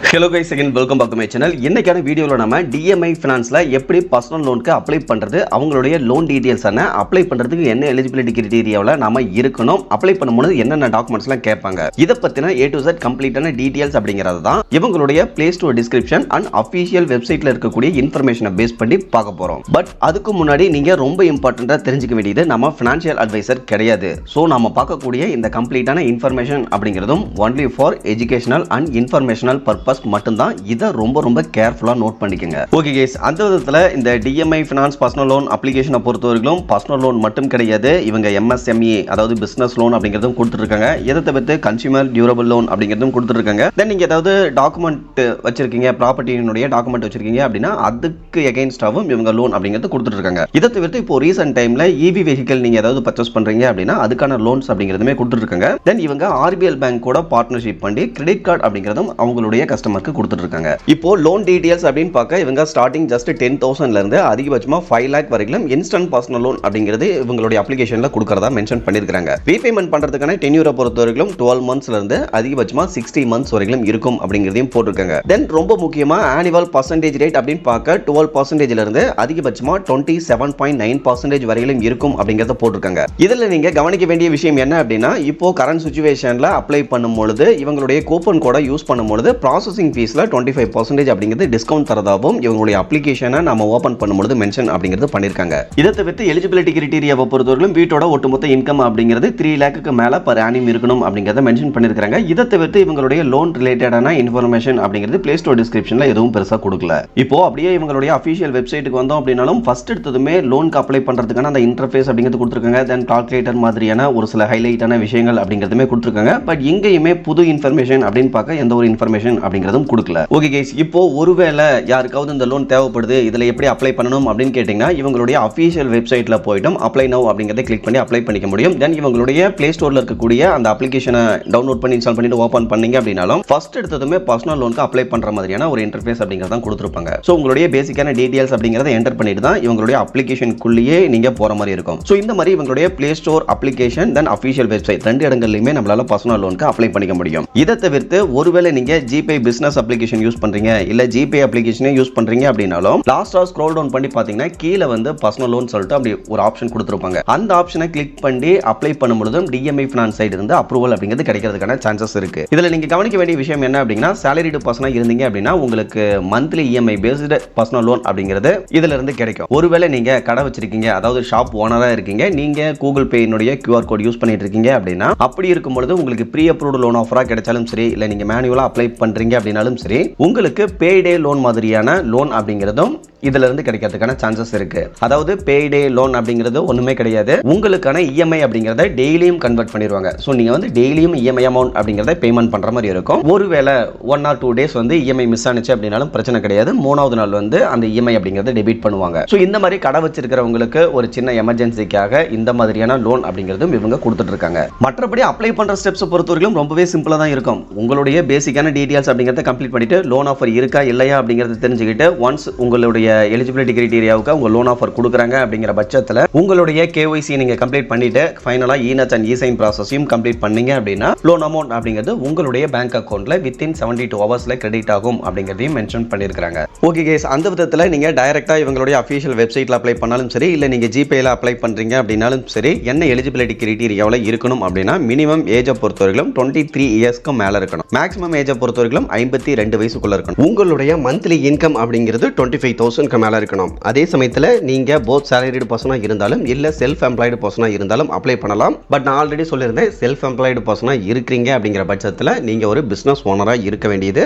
Hello guys, again welcome back to my channel. இன்னைக்கான வீடியோல நாம DMI Financeல எப்படி பர்சனல் லோனுக்கு அப்ளை பண்றது, அவங்களுடைய லோன் டீடைல்ஸ் என்ன, அப்ளை பண்றதுக்கு என்ன எலிஜிபிலிட்டி கிரைட்டீரியாவுல நாம இருக்கணும், அப்ளை பண்ணும்போது என்னென்ன டாக்குமெண்ட்ஸ்லாம் கேட்பாங்க, இத பத்தின A to Z கம்ப்ளீட்டான டீடைல்ஸ் அப்படிங்கறது தான் இவங்களுடைய Play Store description and official வெப்சைட்ல இருக்கக்கூடிய இன்ஃபர்மேஷனை பேஸ் பண்ணி பார்க்க போறோம். பட் அதுக்கு முன்னாடி நீங்க ரொம்ப இம்பார்ட்டன்ட்டா தெரிஞ்சுக்க வேண்டியது நம்ம ஃபினான்ஷியல் அட்வைசர் கிடையாது. சோ நாம பார்க்கக்கூடிய இந்த கம்ப்ளீட்டான information அப்படிங்கறதும் only for educational and informational purpose மட்டும்தான். இத ரொம்ப கேர்ஃபுல்லா நோட் பண்ணிக்கங்க. ஓகே गाइस, அந்த விதத்துல இந்த DMI Finance பர்சனல் லோன் அப்ளிகேஷனை பொறுத்தவரைக்கும் பர்சனல் லோன் மட்டும் கிடையாது, இவங்க MSME அதாவது பிசினஸ் லோன் அப்படிங்கறதும் கொடுத்துருக்காங்க. இதை தவிர்த்து கன்சியூமர் டியூரபிள் லோன் அப்படிங்கறதும் கொடுத்துருக்காங்க. தென் நீங்க ஏதாவது டாக்குமெண்ட் வச்சிருக்கீங்க, ப்ராப்பர்ட்டியினுடைய டாக்குமெண்ட் வச்சிருக்கீங்க அப்படின்னா அதுக்கு எகைன்ஸ்டாவும் இவங்க லோன் அப்படிங்கறது கொடுத்துருக்காங்க. இதை தவிர்த்து இப்போ ரீசன்ட் டைம்ல EV வெஹிக்கிள் நீங்க ஏதாவது பர்ச்சேஸ் பண்றீங்க அப்படின்னா அதுக்கான லோன்ஸ் அப்படிங்கறதுமே கொடுத்துருக்காங்க. தென் இவங்க RBL பேங்க் கூட பார்ட்னர்ஷிப் பண்ணி கிரெடிட் கார்டு அப்படிங்கறதும் அவங்களுடைய கஸ்டமருக்கு கொடுத்துட்டு இருக்காங்க. இப்போ லோன் டீடைல்ஸ் அப்படின்னு பார்க்க இவங்க ஸ்டார்டிங் ஜஸ்ட் 10,000ல இருந்து அதிகபட்சமா 5 lakh வரைக்கும் இன்ஸ்டன்ட் பர்சனல் லோன் அப்படிங்கிறது இவங்களுடைய அப்ளிகேஷன்ல கொடுக்கறதா மென்ஷன் பண்ணிருக்காங்க. ரீபேமெண்ட் பண்றதுக்கான டென்யூரை பொறுத்தவரைக்கும் 12 monthsல இருந்து அதிகபட்சமா 60 months வரைக்கும் இருக்கும் அப்படிங்கறதையும் போட்டுருக்காங்க. தென் ரொம்ப முக்கியமா ஆனுவல் பர்சன்டேஜ் ரேட் அப்படின்னு பார்க்க 12%ல இருந்து அதிகபட்சமா 27.9% வரையிலும் இருக்கும் அப்படிங்கறத போட்டுருக்காங்க. இதுல நீங்க கவனிக்க வேண்டிய விஷயம் என்ன அப்படின்னா, இப்போ கரண்ட் சிச்சுவேஷன்ல அப்ளை பண்ணும்போது இவங்களுடைய கூப்பன் கோட யூஸ் பண்ணும்போது ப்ராசஸிங் ஃபீஸ்ல 25% அப்படிங்கிறது டிஸ்கவுண்ட் தரதாகவும் இவங்களுடைய அப்ளிகேஷனை நம்ம ஓபன் பண்ணும்போது மென்ஷன் அப்படிங்கிறது பண்ணிருக்காங்க. இதை தவிர்த்து எலிஜிபிலிட்டி கிரைட்டீரியாவை பொறுத்தவரைக்கும் வீட்டோட ஒட்டுமொத்த இன்கம் அப்படிங்கிறது 3 lakhக்கு மேல per annum இருக்கணும் அப்படிங்கறத மென்ஷன் பண்ணிருக்காங்க. இதை தவிர்த்து இவங்களுடைய லோன் ரிலேட்டடான இன்ஃபர்மேஷன் அப்படிங்கிறது Play Store டிஸ்கிரிப்ஷன்ல எதுவும் பெருசா கொடுக்கல. இப்போ அப்படியே இவங்களுடைய அபிஷியல் வெப்சைட்டுக்கு வந்தோம் அப்படின்னாலும் ஃபர்ஸ்ட் எடுத்ததுமே லோனுக்கு அப்ளை பண்றதுக்கான அந்த இன்டர்ஃபேஸ் அப்படிங்கிறது கொடுத்துருக்காங்க. தென் கால்குலேட்டர் மாதிரியான ஒரு சில ஹைலைட்டான விஷயங்கள் அப்படிங்கிறதுமே கொடுத்துருக்காங்க. பட் இங்கேயுமே புது இன்ஃபர்மேஷன் அப்படின்னு பார்க்க எந்த ஒரு இன்ஃபர்மேஷன் அப்படிங்கிறதும் கொடுக்கல. ஓகே गाइस, இப்போ ஒருவேளை யாருக்காவது இந்த லோன் தேவைப்படுது, இதுல எப்படி அப்ளை பண்ணணும் அப்படின்னு கேட்டீங்கன்னா இவங்களுடைய அபிஷியல் வெப்சைட்ல போய்டும் அப்ளை நவ் அப்படிங்கறதை கிளிக் பண்ணி அப்ளை பண்ணிக்க முடியும். தென் இவங்களுடைய Play Storeல இருக்கக்கூடிய அந்த அப்ளிகேஷனை டவுன்லோட் பண்ணி இன்ஸ்டால் பண்ணிட்டு ஓபன் பண்ணீங்க அப்படினாலும் ஃபர்ஸ்ட் எடுத்ததுமே பர்சனல் லோனுக்கு அப்ளை பண்ற மாதிரியான ஒரு இன்டர்ஃபேஸ் அப்படிங்கறத கொடுத்திருப்பாங்க. சோ உங்களுடைய பேசிக்கான டீடைல்ஸ் அப்படிங்கறதை என்டர் பண்ணிட்டு தான் இவங்களுடைய அப்ளிகேஷனுக்குள்ளேயே நீங்க போற மாதிரி இருக்கும். சோ இந்த மாதிரி இவங்களுடைய Play Store அப்ளிகேஷன் தென் அபிஷியல் வெப்சைட் ரெண்டு இடங்கள்லயுமே நம்மளால பர்சனல் லோனுக்கு அப்ளை பண்ணிக்க முடியும். இதை தவிர்த்து ஒருவேளை நீங்க GPay பிசினஸ் அப்ளிகேஷன் யூஸ் பண்றீங்க இல்ல GPay அப்ளிகேஷனை யூஸ் பண்றீங்க அப்படினாலும் லாஸ்டா ஸ்க்ரோல் டவுன் பண்ணி பாத்தீங்கன்னா கீழ வந்து பர்சனல் லோன் சொல்லிட்டு அப்படி ஒரு ஆப்ஷன் கொடுத்திருப்பாங்க. அந்த ஆப்ஷனை கிளிக் பண்ணி அப்ளை பண்ணும்போது DMI Finance சைடு இருந்து அப்ரூவல் அப்படிங்கிறது கிடைக்கிறதுக்கான சான்சஸ் இருக்கு. இதுல நீங்க கவனிக்க வேண்டிய விஷயம் என்ன அப்படின்னா, சாலரிடு பர்சனா இருந்தீங்க அப்படின்னா உங்களுக்கு monthly EMI based personal loan அப்படிங்கிறது இதுல இருந்து கிடைக்கும். ஒருவேளை நீங்க கடை வச்சிருக்கீங்க, அதாவது ஷாப் ஓனரா இருக்கீங்க, நீங்க Google Pay QR code use பண்ணிட்டு இருக்கீங்க அப்படின்னா அப்படி இருக்கும்போது உங்களுக்கு ப்ரீ அப்ரூவ்டு லோன் ஆஃபரா கிடைச்சாலும் சரி இல்ல நீங்க மேனுவலா அப்ளை பண்றீங்க அப்படினாலும் சரி உங்களுக்கு பேடே லோன் மாதிரியான லோன் அப்படிங்கிறதும் இதுல இருந்து கிடைக்கிறதுக்கான சான்சஸ் இருக்கு. அதாவது பேடே லோன் அப்படிங்கிறது ஒண்ணுமே கிடையாது, உங்களுக்கான EMI அப்படிங்கறத டெய்லியும் கன்வெர்ட் பண்ணிடுவாங்க. சோ நீங்க வந்து டெய்லியும் EMI அமௌண்ட் அப்படிங்கறத பேமெண்ட் பண்ற மாதிரி இருக்கும். ஒருவேளை 1 or 2 days வந்து EMI மிஸ் ஆனிச்சு அப்படினாலும் பிரச்சனை கிடையாது, மூணாவது நாள் வந்து அந்த EMI அப்படிங்கறத டெபிட் பண்ணுவாங்க. சோ இந்த மாதிரி கடை வச்சிருக்கிறவங்களுக்கு ஒரு சின்ன எமர்ஜென்சிக்காக இந்த மாதிரியான லோன் அப்படிங்கறதும் இவங்க கொடுத்துட்டு இருக்காங்க. மற்றபடி அப்ளை பண்ற ஸ்டெப்ஸ் பொறுத்தவரைக்கும் ரொம்பவே சிம்பிளா தான் இருக்கும். உங்களுடைய பேசிக்கான டீடைல்ஸ் அப்படிங்கறத கம்ப்ளீட் பண்ணிட்டு லோன் ஆஃபர் இருக்கா இல்லையா அப்படிங்கறத தெரிஞ்சுக்கிட்டு ஒன்ஸ் உங்களுடைய எலிஜிபிலிட்டி கிரைட்டீரியாவுக்கு அவங்க லோன் ஆஃபர் கொடுக்குறாங்க அப்படிங்கிற பட்சத்தில் உங்களுடைய KYC நீங்க கம்ப்ளீட் பண்ணிட்டு ஃபைனலா ENACH அண்ட் E-Sign ப்ராசஸையும் கம்ப்ளீட் பண்ணீங்க அப்படின்னா லோன் அமௌண்ட் அப்படிங்கிறது உங்களுடைய பேங்க் அக்கௌண்ட்ல within 72 hours கிரெடிட் ஆகும் அப்படிங்கறதையும் மென்ஷன் பண்ணிருக்காங்க. ஓகே गाइस, அந்த விதத்துல நீங்க டைரக்டா இவங்களுடைய அபிஷியல் வெப்சைட்ல அப்ளை பண்ணாலும் சரி இல்ல நீங்க GPayல அப்ளை பண்றீங்க அப்படினாலும் சரி என்ன எலிஜிபிலிட்டி கிரைட்டீரியாவுல இருக்கணும் அப்படின்னா மினிமம் ஏஜ் பொறுத்தவரைக்கும் 23 இயர்ஸ்க்கு மேல இருக்கணும். மேக்ஸிமம் ஏஜ் பொறுத்தவரைக்கும் 52 வயசுக்குள்ள இருக்கணும். உங்களுடைய மந்த்லி இன்கம் அப்படிங்கிறது 25,000 மேல இருக்கணும். அதே சமயத்துல நீங்க போத் சாலரிடு பர்சனா இருந்தாலும் இல்ல செல்ஃப் எம்ப்ளாய்டு பர்சனா இருந்தாலும் அப்ளை பண்ணலாம். பட் நான் ஆல்ரெடி சொல்லியிருந்தேன், செல்ஃப் எம்ப்ளாய்டு பர்சனா இருக்கீங்க அப்படிங்கிற பட்சத்துல நீங்க ஒரு பிசினஸ் ஓனரா இருக்க வேண்டியது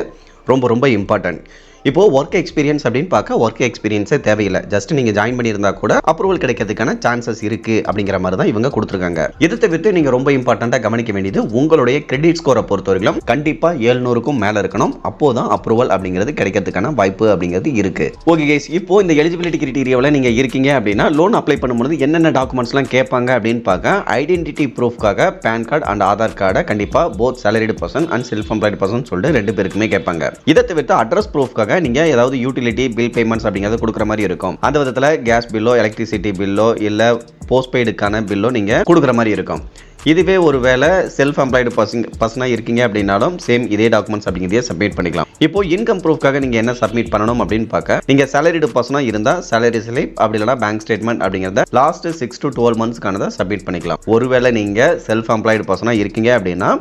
ரொம்ப இம்பார்ட்டன்ட். இப்போ ஒர்க் எக்ஸ்பீரியன்ஸ் அப்படின்னு பார்க்க ஒர்க் எக்ஸ்பீரியன்ஸே தேவையில்லை, ஜஸ்ட் நீங்க ஜாயின் பண்ணியிருந்தா கூட அப்ரூவல் கிடைக்கிறதுக்கான சான்சஸ் இருக்கு அப்படிங்கிற மாதிரி தான் இவங்க கொடுத்துருக்காங்க. இதை தவிர்த்து நீங்க ரொம்ப இம்பார்ட்டண்டா கவனிக்க வேண்டியது உங்களுடைய கிரெடிட் ஸ்கோரை பொறுத்தவரைக்கும் கண்டிப்பா 700க்கும் மேல இருக்கணும். அப்போதான் அப்ரூவல் அப்படிங்கிறது கிடைக்கிறதுக்கான வாய்ப்பு அப்படிங்கிறது இருக்கு. ஓகே गाइस, இப்போ இந்த எலிஜிபிலிட்டி கிரைட்டீரியாவில் நீங்க இருக்கீங்க அப்படின்னா லோன் அப்ளை பண்ணும்போது என்னென்ன டாக்குமெண்ட்ஸ்லாம் கேட்பாங்க அப்படின்னு பார்க்க ஐடென்டிட்டி ப்ரூஃப்காக பேன் கார்டு அண்ட் ஆதார் கார்டை கண்டிப்பா both salaried person and self employed person சொல்லிட்டு ரெண்டு பேருக்குமே கேட்பாங்க. இதை தவிர்த்து அட்ரஸ் ப்ரூஃப்காக நீங்க ஏதாவது யூட்டிலிட்டி பில் பேமெண்ட்ஸ் அப்படிங்கறது கொடுக்குற மாதிரி இருக்கும். அந்த விதத்துல கேஸ் பில்லோ எலக்ட்ரிசிட்டி பில்லோ இல்ல போஸ்ட் பெய்டுக்கான பில்லோ நீங்க கொடுக்குற மாதிரி இருக்கும். இதுவே ஒருவேளை செல்ஃப் எம்ப்ளாய்டு பர்சனாக இருக்கீங்க அப்படின்னாலும் சேம் இதே டாக்குமெண்ட்ஸ் அப்படிங்கிறதே சப்மிட் பண்ணிக்கலாம். இப்போ இன்கம் ப்ரூஃப்காக நீங்க என்ன சப்மிட் பண்ணணும் அப்படின்னு பார்க்க, நீங்க salaried பர்சனா இருந்தா salary slip அப்படி இல்லனா பேங்க் ஸ்டேட்மெண்ட் அப்படிங்கறத லாஸ்ட் 6 to 12 monthsக்கானத சப்மிட் பண்ணிக்கலாம். ஒருவேளை நீங்க செல்ஃப் எம்ப்ளாய்டு பர்சனா இருக்கீங்க அப்படின்னா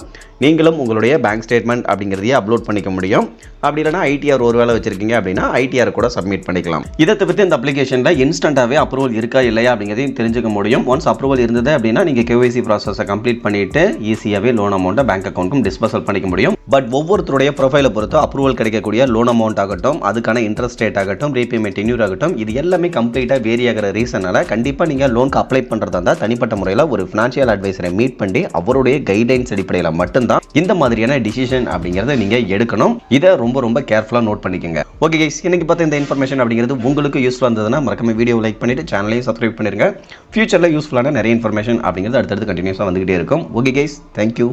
நீங்களும் உங்களுடைய பேங்க் ஸ்டேட்மெண்ட் அப்படிங்கறதையே அப்லோட் பண்ணிக்க முடியும். அப்படி இல்லனா ஐடிஆர் ஒருவேளை வச்சிருக்கீங்க அப்படின்னா ஐடிஆர் கூட சப்மிட் பண்ணிக்கலாம். இதை தவிர்த்து இந்த அப்ளிகேஷன்ல இன்ஸ்டன்ட்டாவே அப்ரூவல் இருக்கா இல்லையா அப்படிங்கறதையும் தெரிஞ்சுக்க முடியும். ஒன்ஸ் அப்ரூவல் இருந்தது அப்படின்னா நீங்க KYC ப்ராசஸை கம்ப்ளீட் பண்ணிட்டு ஈஸியாவே லோன் அமௌண்ட்டை பேங்க் அக்கௌண்ட்க்கும் டிஸ்பர்சல் பண்ணிக்க முடியும். பட் ஒவ்வொருத்தருடைய ப்ரொஃபைலை பொறுத்து அப்ரூவல் கிடைக்கக்கூடிய லோன் அமௌண்ட் ஆகட்டும், அதுக்கான இன்ட்ரெஸ்ட் ரேட் ஆகட்டும், ரீபேமெண்ட் டென்யூர் ஆகட்டும், இது எல்லாமே கம்ப்ளீட்டா வேரி ஆகிற ரீசனால கண்டிப்பா நீங்க லோனுக்கு அப்ளை பண்றதா இருந்தா தனிப்பட்ட முறையில் ஒரு ஃபினான்ஷியல் அட்வைசரை மீட் பண்ணி அவருடைய கைட்லைன்ஸ் அடிப்படையில் மட்டும்தான் இந்த மாதிரியான டிசிஷன் அப்படிங்கறத நீங்க எடுக்கணும். இதை ரொம்ப ரொம்ப கேர்ஃபுல்லா நோட் பண்ணிக்கங்க. ஓகே கைஸ், இன்னைக்கு பார்த்த இந்த இன்ஃபர்மேஷன் அப்படிங்கிறது உங்களுக்கு யூஸ்ஃபுல்லா இருந்ததுன்னா மறக்காம வீடியோ லைக் பண்ணிட்டு சேனலையும் சப்ஸ்கிரைப் பண்ணிருங்க. ஃபியூச்சர்ல யூஸ்ஃபுல்லான நிறைய இன்ஃபர்மேஷன் அப்படிங்கிறது அடுத்தடுத்து கண்டினியூஸா வந்துகிட்டே இருக்கும். Okay guys, thank you.